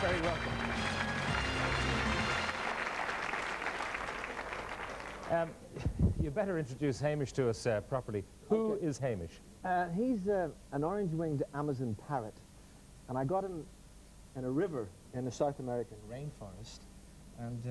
very welcome. You better introduce Hamish to us properly. Who is Hamish? He's an orange-winged Amazon parrot, and I got him in a river in the South American rainforest, and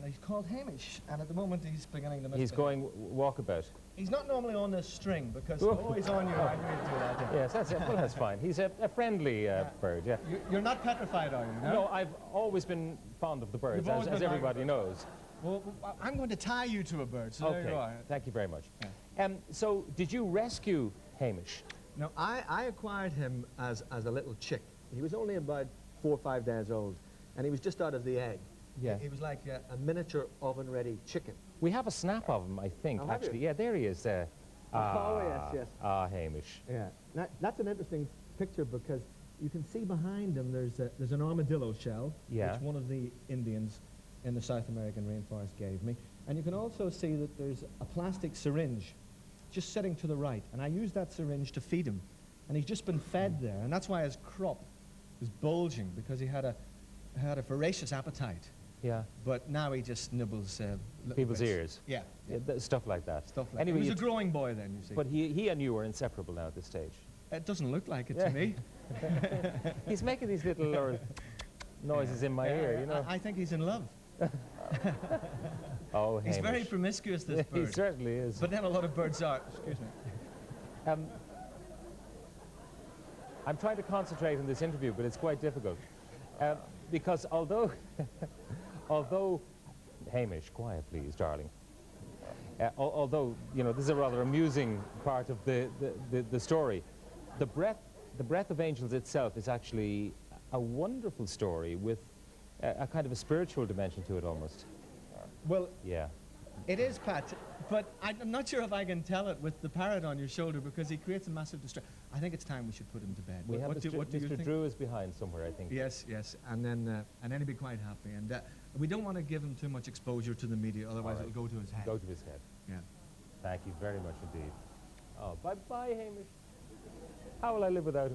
he's called Hamish, and at the moment he's beginning to misbehave. He's going walkabout. He's not normally on this string, because always on you, I agree to that. Yes, that's it. Well, that's fine. He's a friendly bird, yeah. You're not petrified, are you? No, I've always been fond of the birds, as everybody knows. Well, I'm going to tie you to a bird, so there you are. Thank you very much. Yeah. So, did you rescue Hamish? No, I acquired him as a little chick. He was only about 4 or 5 days old, and he was just out of the egg. Yeah. He was like a miniature oven-ready chicken. We have a snap of him, I think, actually. Yeah, there he is. Yes. Hamish. Yeah. That's an interesting picture, because you can see behind him there's an armadillo shell, which one of the Indians in the South American rainforest gave me. And you can also see that there's a plastic syringe just sitting to the right, and I used that syringe to feed him. And he's just been fed there, and that's why his crop is bulging, because he had a voracious appetite. Yeah. But now he just nibbles people's ears. Yeah. Stuff like that. Anyway, he was a growing boy then, you see. But he and you are inseparable now at this stage. It doesn't look like it to me. He's making these little noises in my ear, you know. I think he's in love. Oh, Hamish. He's very promiscuous, this bird. He certainly is. But then a lot of birds are. Excuse me. I'm trying to concentrate on this interview, but it's quite difficult. Because although Hamish, quiet please, darling. Although, you know, this is a rather amusing part of the story. The Breath of Angels itself is actually a wonderful story with a kind of a spiritual dimension to it almost. Well, yeah. It is, Pat, but I'm not sure if I can tell it with the parrot on your shoulder, because he creates a massive distress. I think it's time we should put him to bed. We have what do you Mr. think? Drew is behind somewhere, I think. Yes, and then he'll be quite happy. And we don't want to give him too much exposure to the media, otherwise it'll go to his head. Go to his head. Yeah. Thank you very much indeed. Oh, bye-bye, Hamish. How will I live without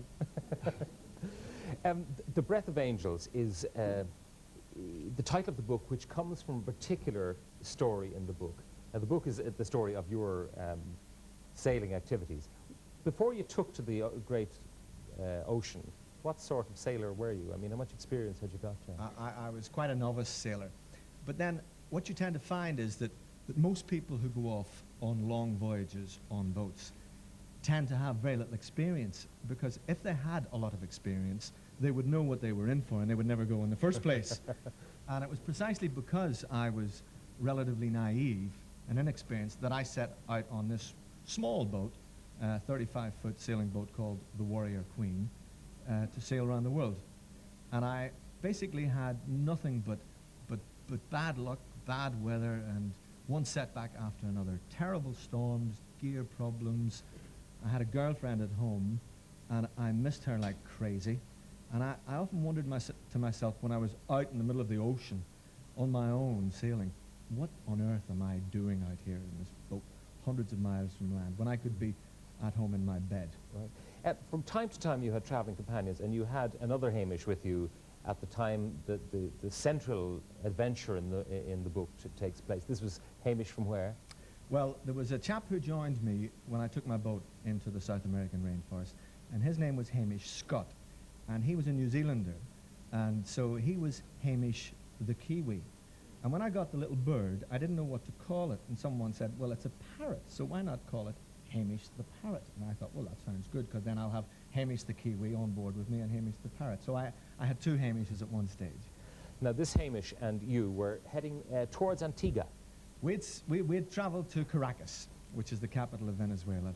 him? The Breath of Angels is the title of the book, which comes from a particular story in the book. Now, the book is the story of your sailing activities. Before you took to the great ocean, what sort of sailor were you? I mean, how much experience had you got? I was quite a novice sailor. But then what you tend to find is that most people who go off on long voyages on boats tend to have very little experience, because if they had a lot of experience, they would know what they were in for, and they would never go in the first place. And it was precisely because I was relatively naive and inexperienced that I set out on this small boat, 35-foot sailing boat called the Warrior Queen, to sail around the world. And I basically had nothing but bad luck, bad weather, and one setback after another. Terrible storms, gear problems. I had a girlfriend at home, and I missed her like crazy. And I often wondered to myself, when I was out in the middle of the ocean on my own sailing, what on earth am I doing out here in this boat, hundreds of miles from land, when I could be at home in my bed? Right. From time to time you had traveling companions, and you had another Hamish with you at the time that the central adventure in the book takes place. This was Hamish from where? Well, there was a chap who joined me when I took my boat into the South American rainforest, and his name was Hamish Scott, and he was a New Zealander, and so he was Hamish the Kiwi. And when I got the little bird, I didn't know what to call it, and someone said, well, it's a parrot, so why not call it Hamish the Parrot? And I thought, well, that sounds good, because then I'll have Hamish the Kiwi on board with me and Hamish the Parrot. So I had two Hamishes at one stage. Now, this Hamish and you were heading towards Antigua. We'd traveled to Caracas, which is the capital of Venezuela,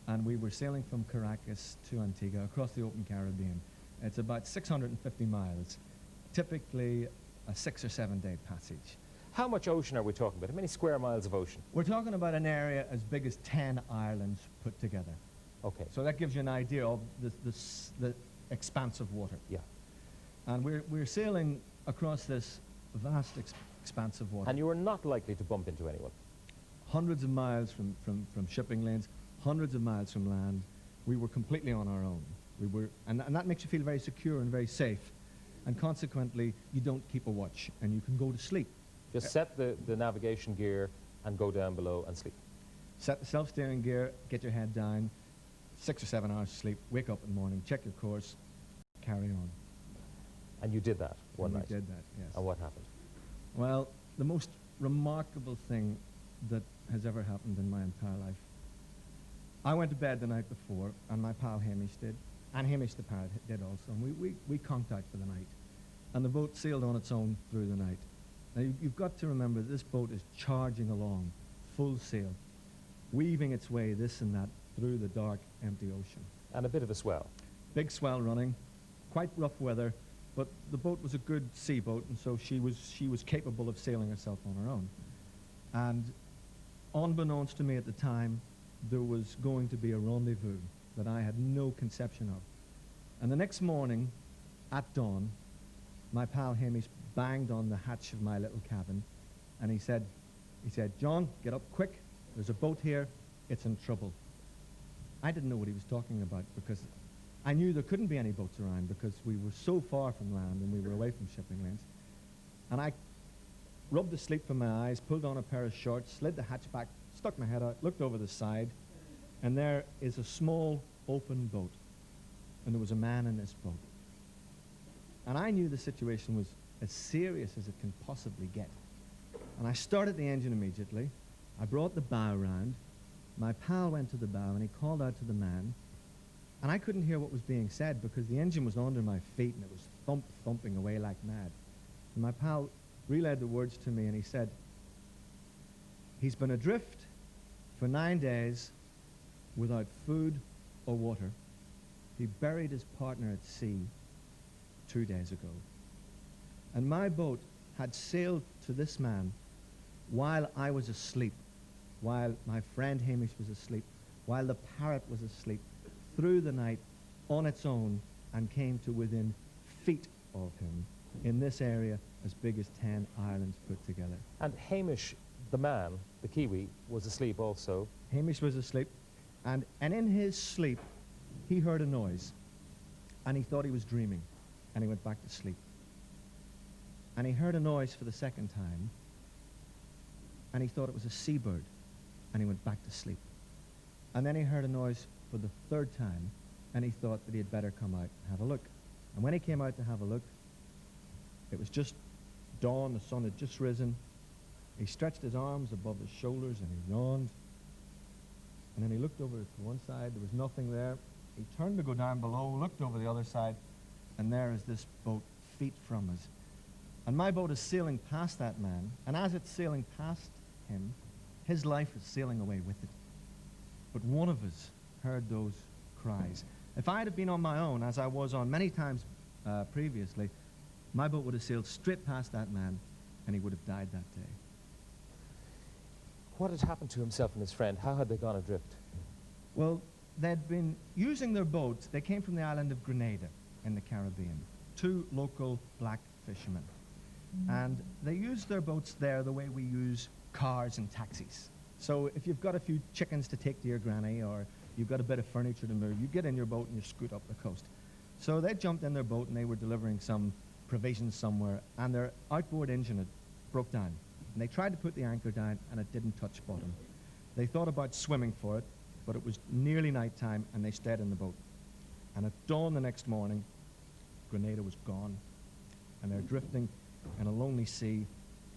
and we were sailing from Caracas to Antigua across the open Caribbean. It's about 650 miles, typically a 6 or 7 day passage. How much ocean are we talking about? How many square miles of ocean? We're talking about an area as big as 10 islands put together. Okay. So that gives you an idea of the expanse of water. Yeah. And we're sailing across this vast expanse of water. And you were not likely to bump into anyone? Hundreds of miles from shipping lanes, hundreds of miles from land. We were completely on our own. And that makes you feel very secure and very safe. and consequently, you don't keep a watch, and you can go to sleep. Just set the navigation gear and go down below and sleep. Set the self-steering gear, get your head down, 6 or 7 hours sleep, wake up in the morning, check your course, carry on. And you did that one night? We did that, yes. And what happened? Well, the most remarkable thing that has ever happened in my entire life. I went to bed the night before, and my pal Hamish did, and Hamish the parrot did also, and we conked out for the night. And the boat sailed on its own through the night. Now, you've got to remember that this boat is charging along, full sail, weaving its way this and that through the dark, empty ocean. And a bit of a swell. Big swell running, quite rough weather, but the boat was a good sea boat, and so she was capable of sailing herself on her own. And unbeknownst to me at the time, there was going to be a rendezvous that I had no conception of. And the next morning, at dawn, my pal Hamish banged on the hatch of my little cabin, and he said, "John, get up quick. There's a boat here. It's in trouble." I didn't know what he was talking about, because I knew there couldn't be any boats around because we were so far from land and we were away from shipping lanes. And I rubbed the sleep from my eyes, pulled on a pair of shorts, slid the hatch back, stuck my head out, looked over the side, and there is a small open boat. And there was a man in this boat. And I knew the situation was as serious as it can possibly get. And I started the engine immediately. I brought the bow round. My pal went to the bow and he called out to the man. And I couldn't hear what was being said because the engine was under my feet and it was thumping away like mad. And my pal relayed the words to me and he said, "He's been adrift for 9 days without food or water. He buried his partner at sea 2 days ago." And my boat had sailed to this man while I was asleep, while my friend Hamish was asleep, while the parrot was asleep, through the night on its own, and came to within feet of him in this area as big as 10 islands put together. And Hamish, the man, the Kiwi, was asleep also. Hamish was asleep, and in his sleep, he heard a noise, and he thought he was dreaming, and he went back to sleep. And he heard a noise for the second time, and he thought it was a seabird, and he went back to sleep. And then he heard a noise for the third time, and he thought that he had better come out and have a look. And when he came out to have a look, it was just dawn, the sun had just risen. He stretched his arms above his shoulders, and he yawned. And then he looked over to one side, there was nothing there. He turned to go down below, looked over the other side, and there is this boat, feet from us. And my boat is sailing past that man, and as it's sailing past him, his life is sailing away with it. But one of us heard those cries. If I had been on my own, as I was on many times previously, my boat would have sailed straight past that man, and he would have died that day. What had happened to himself and his friend? How had they gone adrift? Well, they'd been using their boats. They came from the island of Grenada in the Caribbean, 2 local black fishermen. And they used their boats there the way we use cars and taxis. So if you've got a few chickens to take to your granny, or you've got a bit of furniture to move, you get in your boat and you scoot up the coast. So they jumped in their boat and they were delivering some provisions somewhere, and their outboard engine had broke down. And they tried to put the anchor down and it didn't touch bottom. They thought about swimming for it, but it was nearly night time and they stayed in the boat. And at dawn the next morning, Grenada was gone, and they're drifting in a lonely sea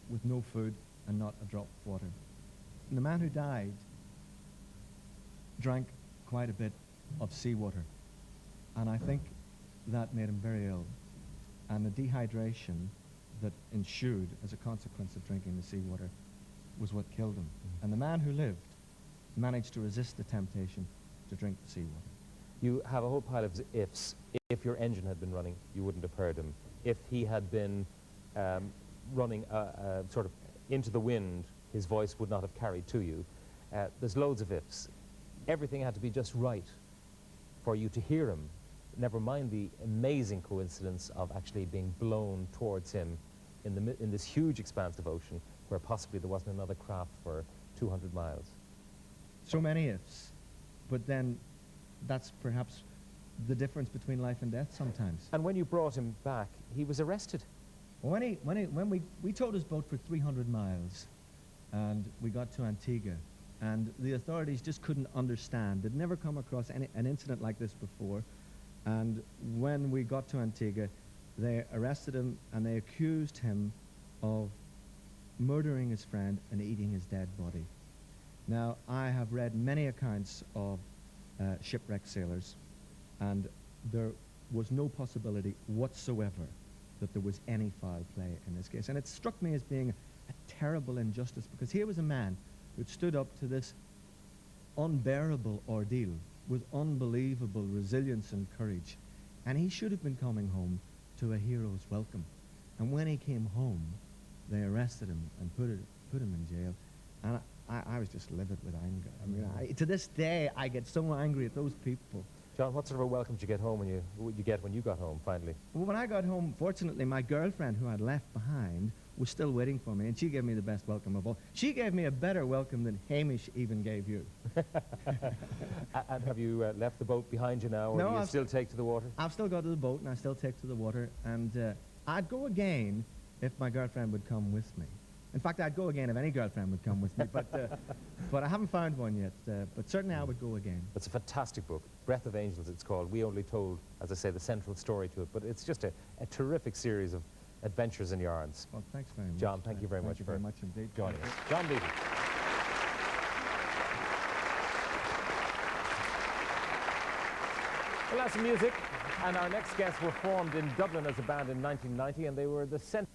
with no food and not a drop of water. And the man who died drank quite a bit of seawater, and I think that made him very ill. And the dehydration that ensued as a consequence of drinking the seawater was what killed him. And the man who lived managed to resist the temptation to drink the seawater. You have a whole pile of ifs. If your engine had been running, you wouldn't have heard him. If he had been running sort of into the wind, his voice would not have carried to you. There's loads of ifs. Everything had to be just right for you to hear him. Never mind the amazing coincidence of actually being blown towards him in this huge expanse of ocean where possibly there wasn't another craft for 200 miles. So many ifs, but then that's perhaps the difference between life and death sometimes. And when you brought him back, he was arrested. When we towed his boat for 300 miles, and we got to Antigua, and the authorities just couldn't understand. They'd never come across an incident like this before. And when we got to Antigua, they arrested him and they accused him of murdering his friend and eating his dead body. Now, I have read many accounts of shipwrecked sailors, and there was no possibility whatsoever that there was any foul play in this case. And it struck me as being a terrible injustice, because here was a man who'd stood up to this unbearable ordeal with unbelievable resilience and courage, and he should have been coming home to a hero's welcome. And when he came home, they arrested him and put him in jail. And I was just livid with anger. I mean, to this day, I get so angry at those people. John, what sort of a welcome did you get home when you got home finally? Well, when I got home, fortunately, my girlfriend, who I'd left behind, was still waiting for me, and she gave me the best welcome of all. She gave me a better welcome than Hamish even gave you. And have you left the boat behind you now, or No, do you I've still take to the water? I've still got to the boat, and I still take to the water, and I'd go again if my girlfriend would come with me. In fact, I'd go again if any girlfriend would come with me, but I haven't found one yet. But certainly I would go again. It's a fantastic book. Breath of Angels, it's called. We only told, as I say, the central story to it, but it's just a terrific series of adventures and yarns. Well, thanks very much. John, thank you very much for indeed. joining us. John Beattie. Well, that's some music, and our next guests were formed in Dublin as a band in 1990, and they were the central